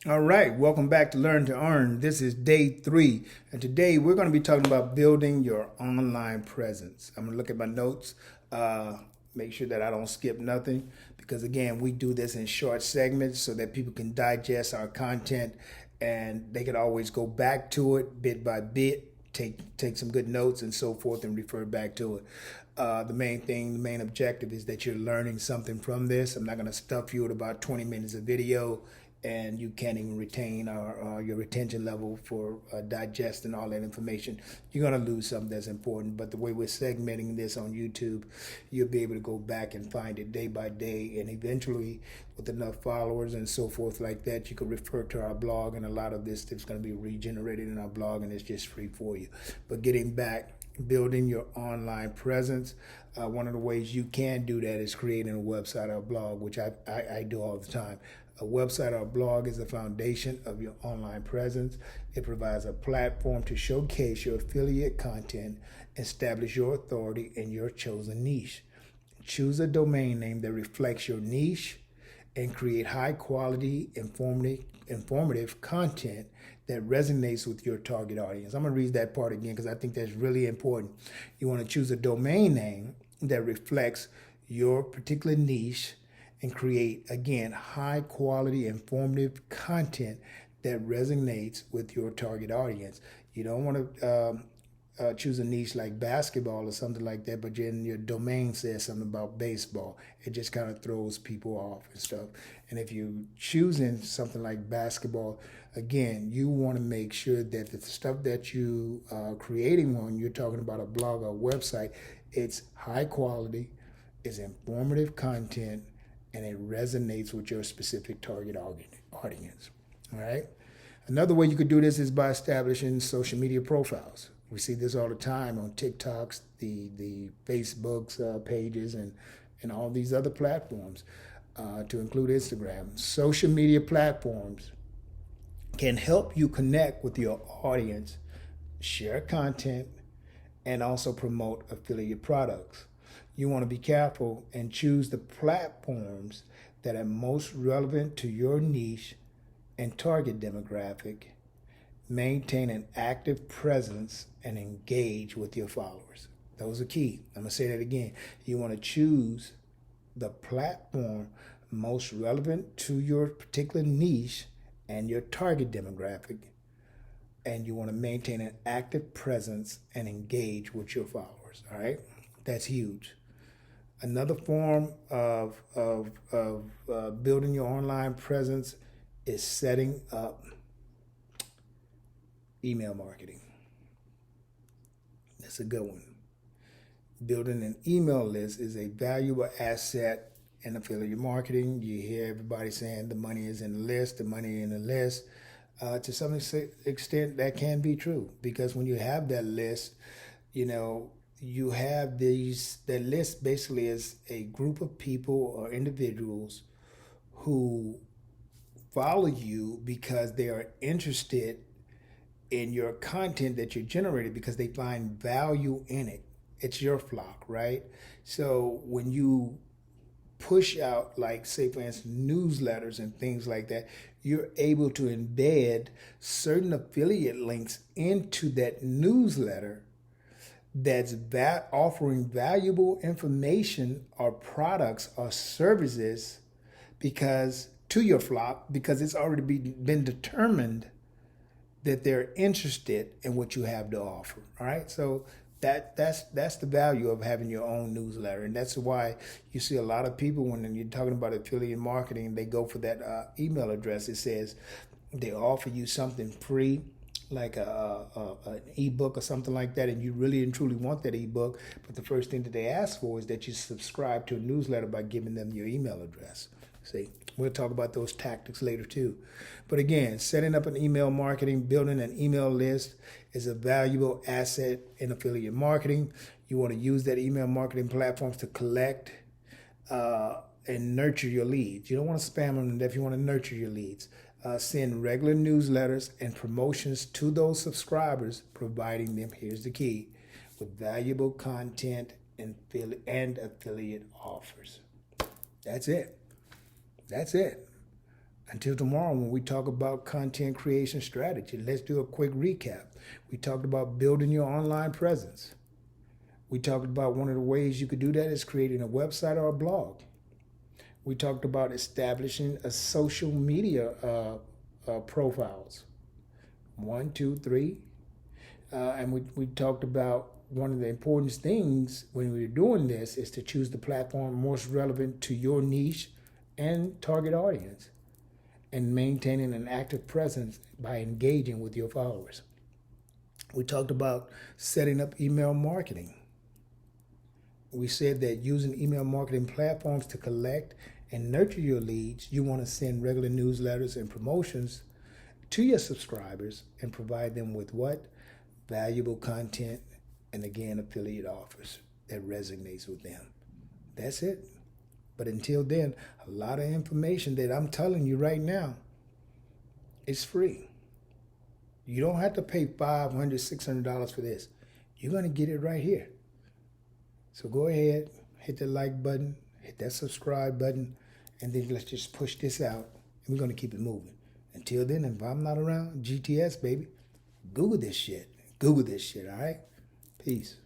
All right, welcome back to Learn to Earn. This is day 3, and today we're going to be talking about building your online presence. I'm going to look at my notes, make sure that I don't skip nothing, because again, we do this in short segments so that people can digest our content and they can always go back to it bit by bit, take some good notes and so forth, and refer back to it. The main objective is that you're learning something from this. I'm not going to stuff you with about 20 minutes of video and you can't even retain your retention level for digesting all that information. You're going to lose something that's important. But the way we're segmenting this on YouTube, you'll be able to go back and find it day by day. And eventually, with enough followers and so forth like that, you can refer to our blog. And a lot of this is going to be regenerated in our blog, and it's just free for you. But getting back, building your online presence. One of the ways you can do that is creating a website or a blog, which I do all the time. A website or a blog is the foundation of your online presence. It provides a platform to showcase your affiliate content, establish your authority in your chosen niche. Choose a domain name that reflects your niche and create high quality, informative content that resonates with your target audience. I'm going to read that part again because I think that's really important. You want to choose a domain name that reflects your particular niche and create, again, high quality, informative content that resonates with your target audience. You don't want to choose a niche like basketball or something like that, but then your domain says something about baseball. It just kind of throws people off and stuff. And if you're choosing something like basketball, again, you want to make sure that the stuff that you are creating when you're talking about a blog or a website, it's high quality, it's informative content, and it resonates with your specific target audience. All right. Another way you could do this is by establishing social media profiles. We see this all the time on TikToks, the Facebook's pages, and all these other platforms, to include Instagram. Social media platforms can help you connect with your audience, share content, and also promote affiliate products. You want to be careful and choose the platforms that are most relevant to your niche and target demographic. Maintain an active presence and engage with your followers. Those are key. I'm going to say that again. You want to choose the platform most relevant to your particular niche and your target demographic, and you want to maintain an active presence and engage with your followers. All right, that's huge. Another form of building your online presence is setting up email marketing. That's a good one. Building an email list is a valuable asset in affiliate marketing. You hear everybody saying the money is in the list, the money in the list. To some extent, that can be true, because when you have that list, you have that list basically is a group of people or individuals who follow you because they are interested in your content that you're generating, because they find value in it. It's your flock, right? So when you push out, like, say for instance, newsletters and things like that, you're able to embed certain affiliate links into that newsletter that's offering valuable information or products or services because to your flock, because it's already been determined that they're interested in what you have to offer. All right, so that's the value of having your own newsletter, and that's why you see a lot of people when you're talking about affiliate marketing, they go for that email address. It says they offer you something free, like an ebook or something like that, and you really and truly want that ebook, but the first thing that they ask for is that you subscribe to a newsletter by giving them your email address. See, we'll talk about those tactics later too. But again, setting up an email marketing, building an email list is a valuable asset in affiliate marketing. You want to use that email marketing platforms to collect and nurture your leads. You don't want to spam them if you want to nurture your leads. Send regular newsletters and promotions to those subscribers, providing them, here's the key, with valuable content and affiliate offers. That's it. That's it. Until tomorrow, when we talk about content creation strategy, let's do a quick recap. We talked about building your online presence. We talked about one of the ways you could do that is creating a website or a blog. We talked about establishing a social media profiles. 1, 2, 3. And we talked about one of the important things when we're doing this is to choose the platform most relevant to your niche and target audience, and maintaining an active presence by engaging with your followers. We talked about setting up email marketing. We said that using email marketing platforms to collect and nurture your leads, you want to send regular newsletters and promotions to your subscribers and provide them with what? Valuable content, and again, affiliate offers that resonates with them. That's it. But until then, a lot of information that I'm telling you right now is free. You don't have to pay $500, $600 for this. You're going to get it right here. So go ahead, hit the like button, hit that subscribe button, and then let's just push this out, and we're going to keep it moving. Until then, if I'm not around, GTS, baby, Google this shit. Google this shit, all right? Peace.